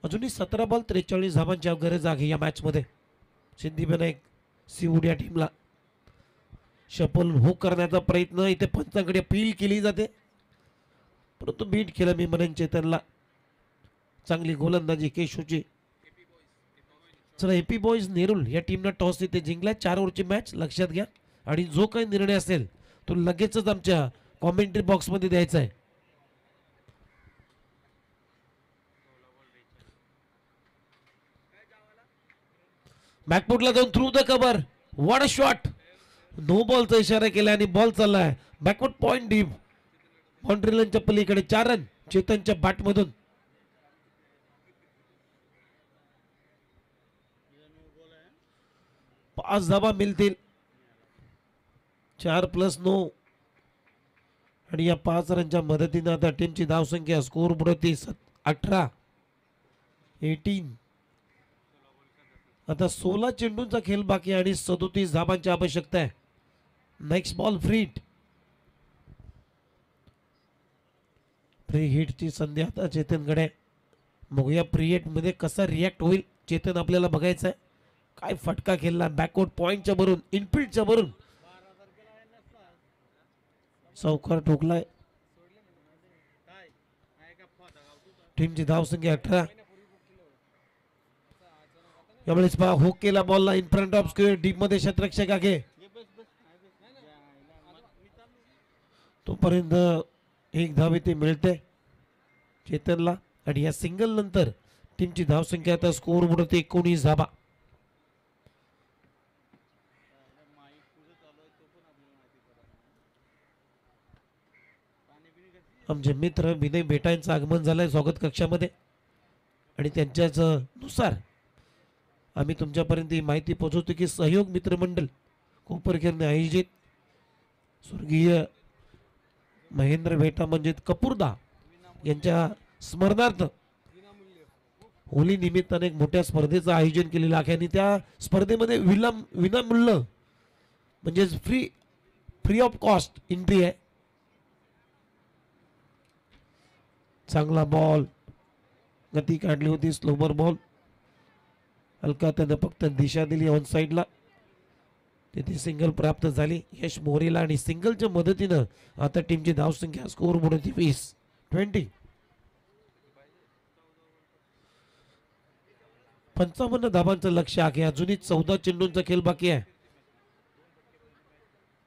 अजूनही 17 बॉल 43 धावांची गरज आहे या मॅच मध्ये. सिद्धिविनायक सीवूड या टीमला शपल हुक करण्याचा प्रयत्न इथे पंचांकडे अपील केली जाते, परंतु बीट केलं मी म्हणेन चेतनला. चांगली गोलंदाजी केशूची. चला एपी बॉयज नेरुल या टीमनं टॉस इथे जिंकलाय. 4 ओव्हरची मॅच लक्षात घ्या आणि जो काही निर्णय असेल तो लगेचच आमच्या कॉमेंट्री बॉक्स मध्ये द्यायचा आहे. बॅकफुटला जाऊन through the cover. What a shot. No बॉलचा इशारा केला आणि बॉल चाललाय बॅकवर्ड पॉइंट डीप. बाउंड्री लाईनच्या पलीकडे 4 रन चेतनच्या बॅट मधून. पाच धावा मिळतील. 4+9 आणि या 5 रनच्या मदतीने आता टीमची धावसंख्या स्कोर वरती 18. आता 16 चेंडूंचा खेळ बाकी आणि 37 धावांची आवश्यकता आहे. नेक्स्ट बॉल फ्री हिटची संधी आता चेतनकडे. बघूया फ्री हिट मध्ये कसा रिॲक्ट होईल चेतन आपल्याला बघायचं आहे. काय फटका खेळला बॅकवर्ड पॉइंटच्या वरून इनफिल्डच्या वरून. चौकार ठोकलाय. टीमची धावसंख्या 18. यावेळेस पहा हुक केला बॉलला in front of square deep मध्ये क्षेत्ररक्षक आहे. तोपर्यंत एक धाव इथे मिळते चेतनला आणि या सिंगल नंतर टीमची धावसंख्या आता स्कोर वरती 19 धावा. आमचे मित्र विनय बेटा यांचं आगमन झालंय स्वागत कक्षामध्ये आणि त्यांच्याच नुसार आम्ही तुमच्यापर्यंत ही माहिती पोहोचवतो की सहयोग मित्रमंडळ कोपरखेरने आयोजित स्वर्गीय महेंद्र बेटा म्हणजे कपूरदा यांच्या स्मरणार्थ होली निमित्ताने एक मोठ्या स्पर्धेचं आयोजन केलेलं आहे आणि त्या स्पर्धेमध्ये विनामूल्य म्हणजे फ्री ऑफ कॉस्ट एंट्री आहे. चांगला बॉल गती काढली होती. स्लोवर बॉल हलका त्यानं फक्त दिशा दिली ऑन साइडला. तिथे सिंगल प्राप्त झाली यश मोरेला आणि सिंगलच्या मदतीनं आता टीमची धावसंख्या स्कोर वरती 20. 55 धावांचं लक्ष आहे. अजूनही 14 चेंडूंचा खेळ बाकी आहे.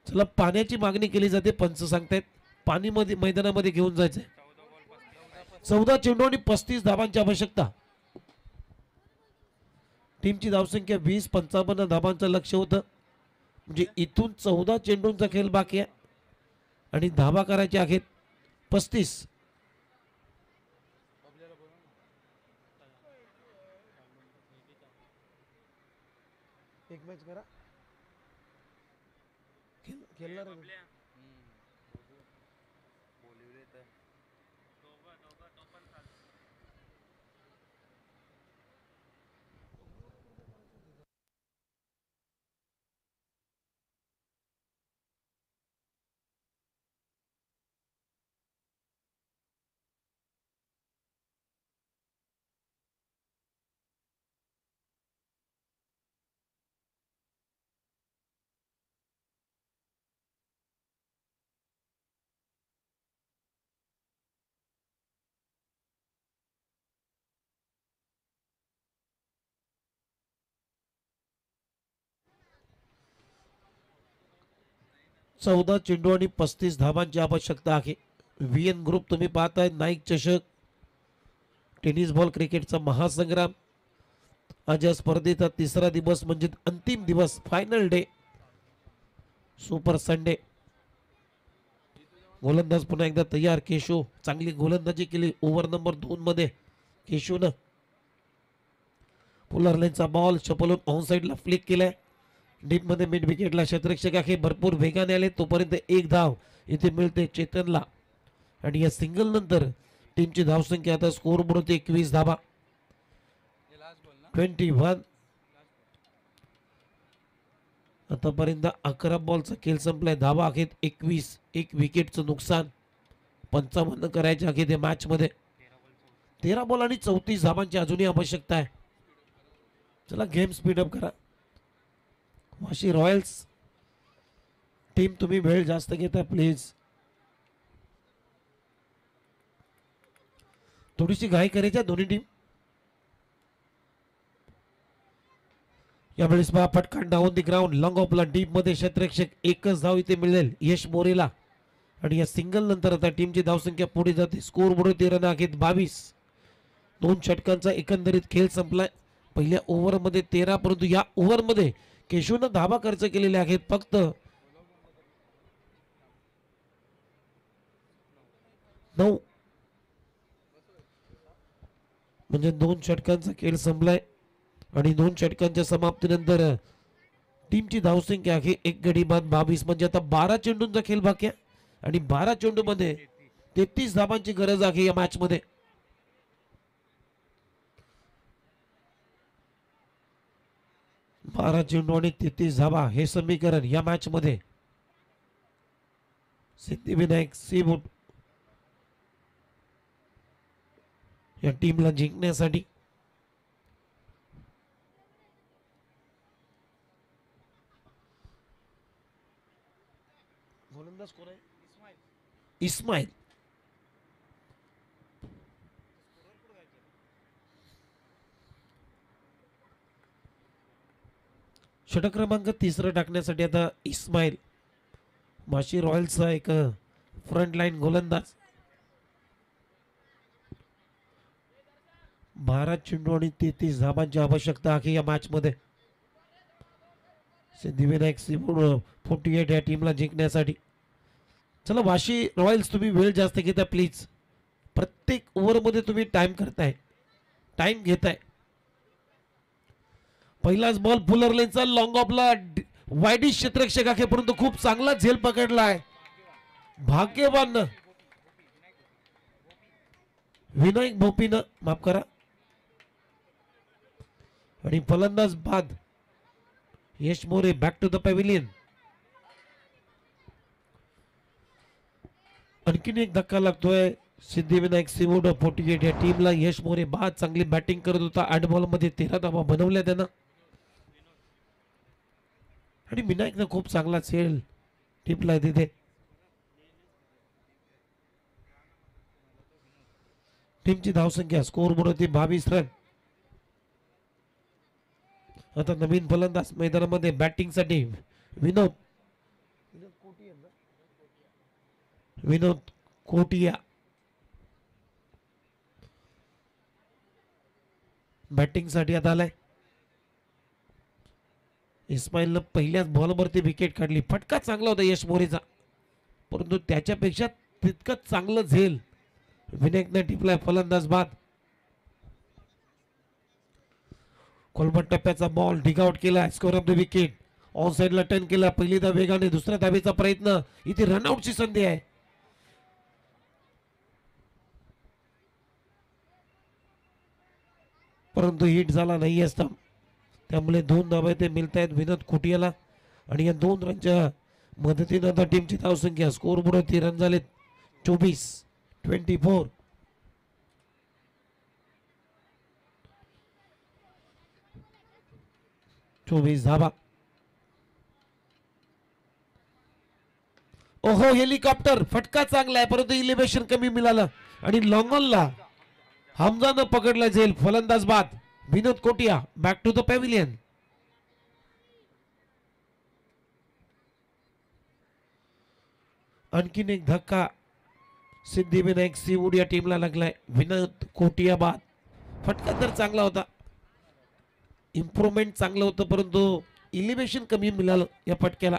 चला पाण्याची मागणी केली जाते. पंच सांगतायत पाणी मध्ये मैदानामध्ये घेऊन जायचंय. 14 चेंडू आणि 35 धावांची आवश्यकता. टीमची धावसंख्या 20-55 धाबांचं लक्ष होतं. म्हणजे इथून 14 चेंडूंचा खेळ बाकी आहे आणि धाबा करायचे आहेत 35. एक मॅच करा खेळणार चौदा चेंडू आणि 35 धाबांची आवश्यकता आहे. VN ग्रुप तुम्ही पाहताय. नाईक चषक टेनिस बॉल क्रिकेटचा महासंग्राम. आज या स्पर्धेचा तिसरा दिवस म्हणजे अंतिम दिवस, फायनल डे, सुपर संडे. गोलंदाज पुन्हा एकदा तयार. केशव चांगली गोलंदाजी केली ओव्हर नंबर 2 मध्ये. केशवनं पुलर लेनचा बॉल चपलून ऑन साइडला फ्लिक केलाय. डीप मध्ये मिड विकेटला क्षेत्ररक्षक आहे. भरपूर वेगाने आले तोपर्यंत एक धाव इथे मिळते चेतनला आणि या सिंगल नंतर टीमची धावसंख्या आता स्कोर बोर्ड 21 धाबा. 21. आतापर्यंत 11 बॉलचा खेळ संपलाय. धाबा आहेत 21. एक विकेटचं नुकसान. 55 करायचे आहेत या मॅच मध्ये. 13 बॉल आणि 34 धाबांची अजूनही आवश्यकता आहे. चला गेम स्पीडअप करा. वाशी रॉयल्स टीम तुम्ही वेळ जास्त घेता प्लीज. थोडीशी घाई करायची दोन्ही टीम. यावेळेस पहा पटकन डाऊन दी ग्राउंड लॉंग ऑफला डीप मध्ये क्षेत्ररक्षक. एकच धाव इथे मिळेल यश मोरेला आणि या सिंगल नंतर आता टीमची धावसंख्या पुढे जाते. स्कोर बोर्ड 13 आहेत 22. 2 षटकांचा एकंदरीत खेळ संपलाय. पहिल्या ओव्हर मध्ये 13 परंतु या ओव्हर मध्ये केशवनं धाबा खर्च केलेले आहेत फक्त 9. म्हणजे 2 षटकांचा खेळ संपलाय आणि 2 षटकांच्या समाप्तीनंतर टीमची धावसंख्या आहे एक गडी बाद 22. म्हणजे आता 12 चेंडूंचा खेळ बाकी आहे आणि 12 चेंडू मध्ये 33 धाबांची गरज आहे या मॅच मध्ये. बारा चेंडू आणि 33 धाबा हे समीकरण या मॅच मध्ये सिद्धिविनायक सीबूट या टीमला जिंकण्यासाठी. गोलंदाज कोण आहे? इस्माईल. षटक क्रमांक 3 टाकण्यासाठी आता इस्माईल. वाशी रॉयल्सचा एक फ्रंट लाईन गोलंदाज. 12 चेंडू आणि 33 धाबांची आवश्यकता आहे या मॅच मध्ये. सिद्धिविनायक सीबूड 48 या टीमला जिंकण्यासाठी. चला वाशी रॉयल्स तुम्ही वेळ जास्त घेता प्लीज. प्रत्येक ओव्हर मध्ये तुम्ही टाइम करताय, टाइम घेताय. पहिलाच बॉल पुलर लेनचा लॉंग ऑफला वाईडिश क्षेत्ररक्षक आहे परंतु खूप चांगला झेल पकडलाय. भाग्यवान विनायक भोपीनं, माफ करा, आणि फलंदाज बाद Yash More. Back to the pavilion. आणखीन एक धक्का लागतोय सिद्धिविनायक सीवूड 48 या टीमला. यश मोरे बाद चांगली बॅटिंग करत होता. 8 बॉल मध्ये 13 धावा बनवल्या त्यानं आणि विनायकनं खूप चांगला खेळ टिपलाय तिथे. टीमची धावसंख्या स्कोर बोर्ड 22 रन. आता नवीन फलंदाज मैदानामध्ये बॅटिंग साठी विनोद कोटिया बॅटिंग साठी आता आलाय. इस्माईलनं पहिल्याच बॉलवरती विकेट काढली. फटका चांगला होता यश मोरेचा, परंतु त्याच्यापेक्षा तितकंच चांगलं झेल विनायकने टिपलाय फलंदाज बाद. कोलमट टप्प्याचा बॉल डिगआउट केला. Score off the wicket. On साइडला टर्न केला. पहिली धाव वेगाने, दुसऱ्या धावेचा प्रयत्न. इथे रनआउटची संधी आहे. परंतु हिट झाला नाही असता, त्यामुळे 2 धावा ते मिळत आहेत विनोद कोटियाला. आणि या 2 रनच्या मदतीनं आता टीमची धावसंख्या स्कोर बोर्डवरती रन झालेत 24. 24 धावा. ओहो, हेलिकॉप्टर फटका चांगला आहे, परंतु इलिव्हेशन कमी मिळालं आणि लॉंगॉनला हमजानं पकडला जाईल. फलंदाज बाद. विनोद कोटिया बॅक टू द पॅव्हिलियन. आणखीन एक धक्का सिद्धिविनायक सीवूड या टीमला लागलाय. विनोद कोटिया बाद. फटका तर चांगला होता, इम्प्रूव्हमेंट चांगलं होतं, परंतु इलिव्हेशन कमी मिळालं या फटक्याला.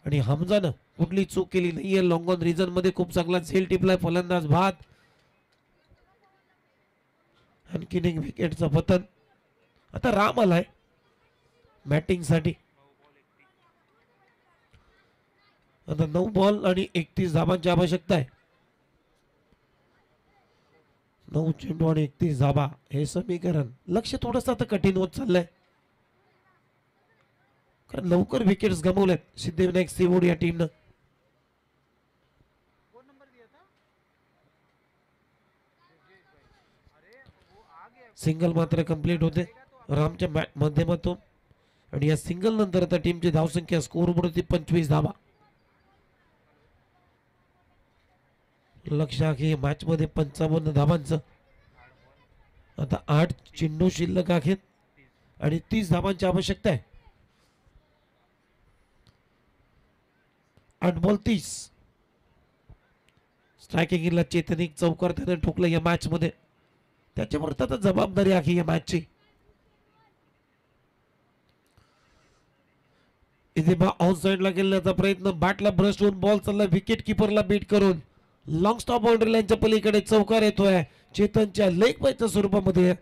आणि हमजानं कुठली चूक केली नाहीये. लॉंगॉन रिजन मध्ये खूप चांगला झेल टिपलाय. फलंदाज बाद. आणखीन एक विकेटचं पतन. आता राम आलाय बॅटिंग साठी. आता 9 बॉल आणि 31 धाबांची आवश्यकता आहे. 9 चेंडू आणि 31 धाबा हे समीकरण लक्ष थोडस आता कठीण होत चाललंय, कारण लवकर विकेट्स गमावल्यात सिद्धिविनायक सीवूड या टीमनं. सिंगल मात्र कंप्लीट होते रामच्या माध्यमातून. आणि या सिंगल नंतर आता टीमची धावसंख्या स्कोर बोर्डवरती 25 धावा. लक्ष आहे मॅच मध्ये 55 धावांचं. आता 8 चेंडू शिल्लक आहेत आणि 30 धावांची आवश्यकता आहे. 8 बॉल 30. स्ट्रायकिंगला चेतन एक चौकार त्याने ठोकलं या मॅच मध्ये. त्याच्यावर आता जबाबदारी आहे या मॅचची. इथे ऑन साइडला गेल्याचा प्रयत्न. बॅटला ब्रश होऊन बॉल चालला विकेट किपरला बीट करून. लॉंग स्टॉप बाउंड्री लाईनच्या पलीकडे चौकार येतोय चेतनच्या लेग बायच्या स्वरूपामध्ये.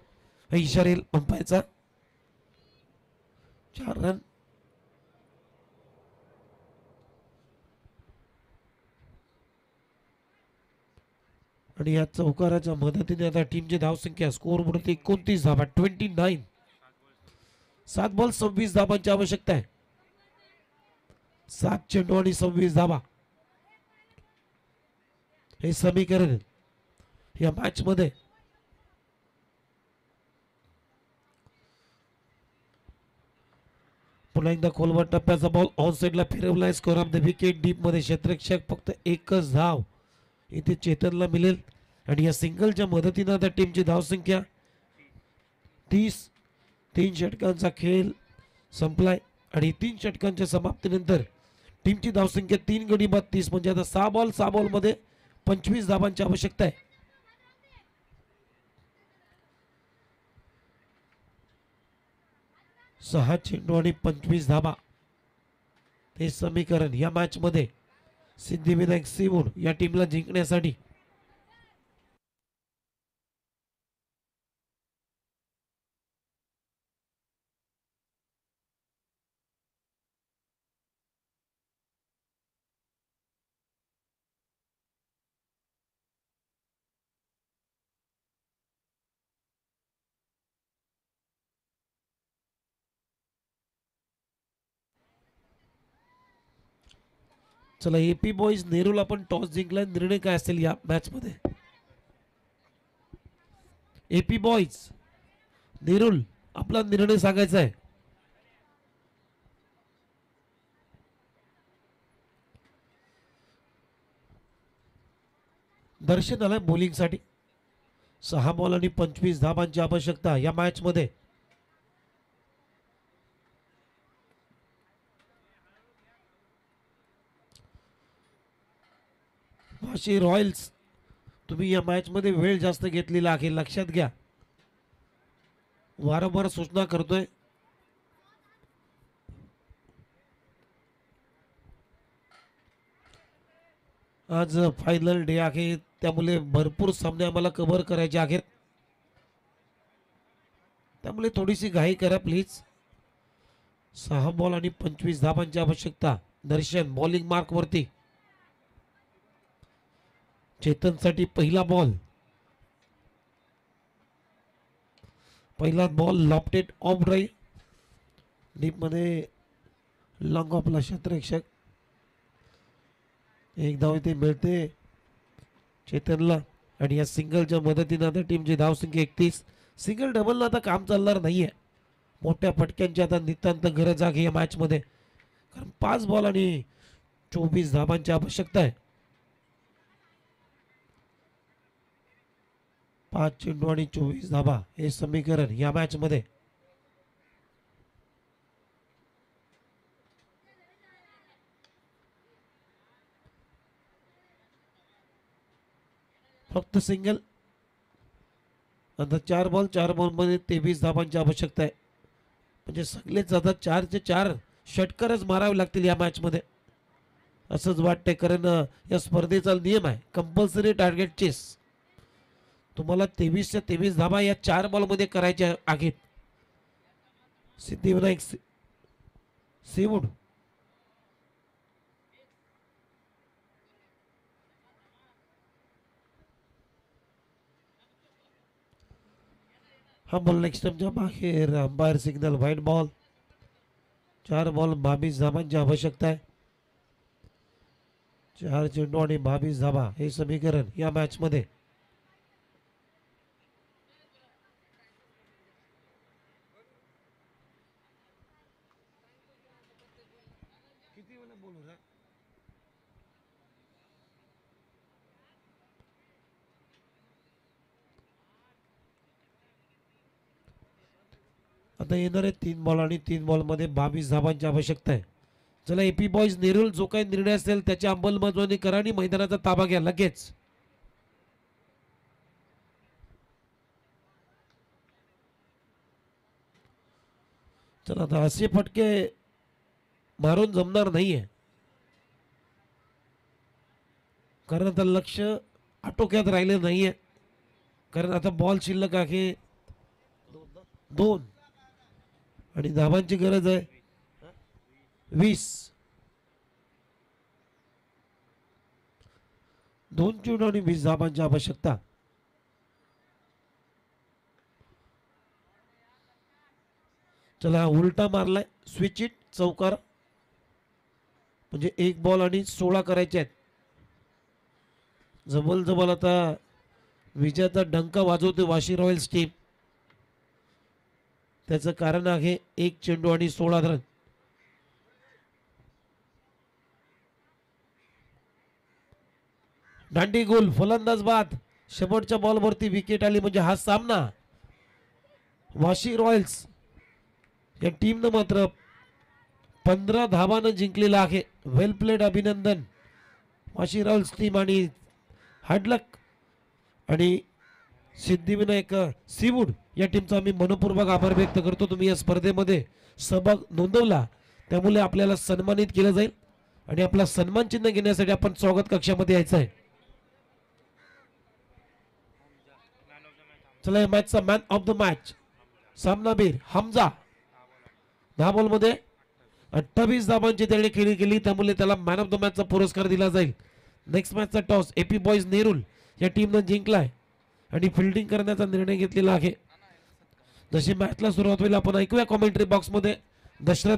इशारा अंपायरचा. 4 रन. आणि या चौकाराच्या मदतीने आता टीमची धावसंख्या स्कोर बोर्डवरती 29 धावा. 29. 7 बॉल 26 धावांची आवश्यकता आहे. 7 चेंडू आणि 26 धावा हे समीकरण या मॅच मध्ये. पुन्हा एकदा खोलवर टप्प्याचा बॉल ऑन साइडला फिरवलाय. Score off the wicket. Deep मध्ये क्षेत्ररक्षक फक्त एकच धाव इथे चेतनला मिळेल. आणि या सिंगलच्या मदतीने आता टीमची धावसंख्या 30. 3 षटकांचा खेळ संपलाय आणि 3 षटकांच्या समाप्तीनंतर टीमची धावसंख्या 3 गडी बाद 30, म्हणजे आता 6 बॉल मध्ये 25 धावांची आवश्यकता आहे. सहा चेंडू आणि 25 धावा हे समीकरण या मॅच मध्ये सिद्धिविनायक सीवूड या टीमला जिंकण्यासाठी. चला, एपी बॉयज नेरूल आपण टॉस जिंकला. निर्णय काय असेल या मॅच मध्ये? एपी बॉयज नेरूल आपला निर्णय सांगायचा आहे. दर्शन आलाय बॉलिंग साठी. 6 बॉल आणि 25 धावांची आवश्यकता या मॅच मध्ये. वाशी रॉयल्स तुम्ही या मॅच मध्ये वेळ जास्त घेतलेला आहे, लक्षात घ्या. वारंवार सूचना करतोय. आज फायनल डे आहे, त्यामुळे भरपूर सामने आम्हाला कव्हर करायचे आहेत, त्यामुळे थोडीशी घाई करा प्लीज. 6 बॉल आणि 25 धावांची आवश्यकता. दर्शन बॉलिंग मार्क वरती. चेतनसाठी पहिला बॉल. पहिला ball lofted of drive, deep मध्ये लॉंग ऑफला क्षेत्ररक्षक. एक धाव इथे मिळते चेतनला आणि या सिंगलच्या मदतीने आता टीमची धावसंख्या 31. सिंगल डबलला आता काम चालणार नाहीये, मोठ्या फटक्यांची आता नितांत गरज आहे या मॅच मध्ये, कारण 5 बॉल आणि 24 धावांची आवश्यकता आहे. 5 चेंडू आणि 24 धावा हे समीकरण या मॅच मध्ये. फक्त सिंगल. आता 4 बॉल मध्ये 23 धावांची आवश्यकता आहे, म्हणजे सगळेच आता 4चे 4 षटकारच मारावे लागतील या मॅच मध्ये असंच वाटतंय, कारण या स्पर्धेचा नियम आहे कंपल्सरी टार्गेट चेस. तुम्हाला 23च्या 23 धावा या 4 बॉल मध्ये करायच्या आहेत. सिद्धिविनायक सीवूड हा बॉल नेक्स्ट टाइमच्या बाहेर. Umpire signal white ball. 4 ball 22 धावांची आवश्यकता आहे. 4 चेंडू आणि 22 धावा हे समीकरण या मॅच मध्ये. आता येणारे 3 बॉल आणि 3 बॉल मध्ये 22 धावांची आवश्यकता आहे. चला एपी बॉयज नेरुल, जो काही निर्णय असेल त्याच्या अंमलबजावणी करा आणि मैदानाचा ताबा घ्या लगेच. चला आता असे फटके मारून जमणार नाहीये, कारण आता लक्ष आटोक्यात राहिले नाहीये, कारण आता बॉल शिल्लक आहे 2 आणि धावांची गरज आहे 20. 2 चेंडू आणि 20 धावांची आवश्यकता. चला उलटा मारलाय, स्विच इट चौकार, म्हणजे 1 बॉल आणि 16 करायचे आहेत. जवळ आता विजयाचा डंका वाजवते वाशी रॉयल्स टीम. त्याचं कारण आहे 1 चेंडू आणि 16 रन. दांडी गोल, फलंदाज बाद. शेवटच्या बॉलवरती विकेट आली, म्हणजे हा सामना वाशी रॉयल्स या टीमनं मात्र 15 धावानं जिंकलेला आहे. वेल प्लेड, अभिनंदन वाशी रॉयल्स टीम. आणि हार्डलक आणि सिद्धिविनायक सीवूड या टीमचा आम्ही मनपूर्वक आभार व्यक्त करतो. तुम्ही या स्पर्धेमध्ये सहभाग नोंदवला, त्यामुळे आपल्याला सन्मानित केलं जाईल आणि आपला सन्मान चिन्ह घेण्यासाठी आपण स्वागत कक्षामध्ये यायचं आहे. चला या मॅचचा मॅन ऑफ द मॅच सामनावीर हमजा. 10 बॉल मध्ये 28 धावांची त्याने खेळी केली, त्यामुळे त्याला मॅन ऑफ द मॅचचा पुरस्कार दिला जाईल. नेक्स्ट मॅचचा टॉस एपी बॉयज नेरुल या टीमनं जिंकलाय आणि फिल्डिंग करण्याचा निर्णय घेतलेला आहे. जशी मॅचला सुरुवात होईल आपण ऐकूया कॉमेंट्री बॉक्स मध्ये दशरथ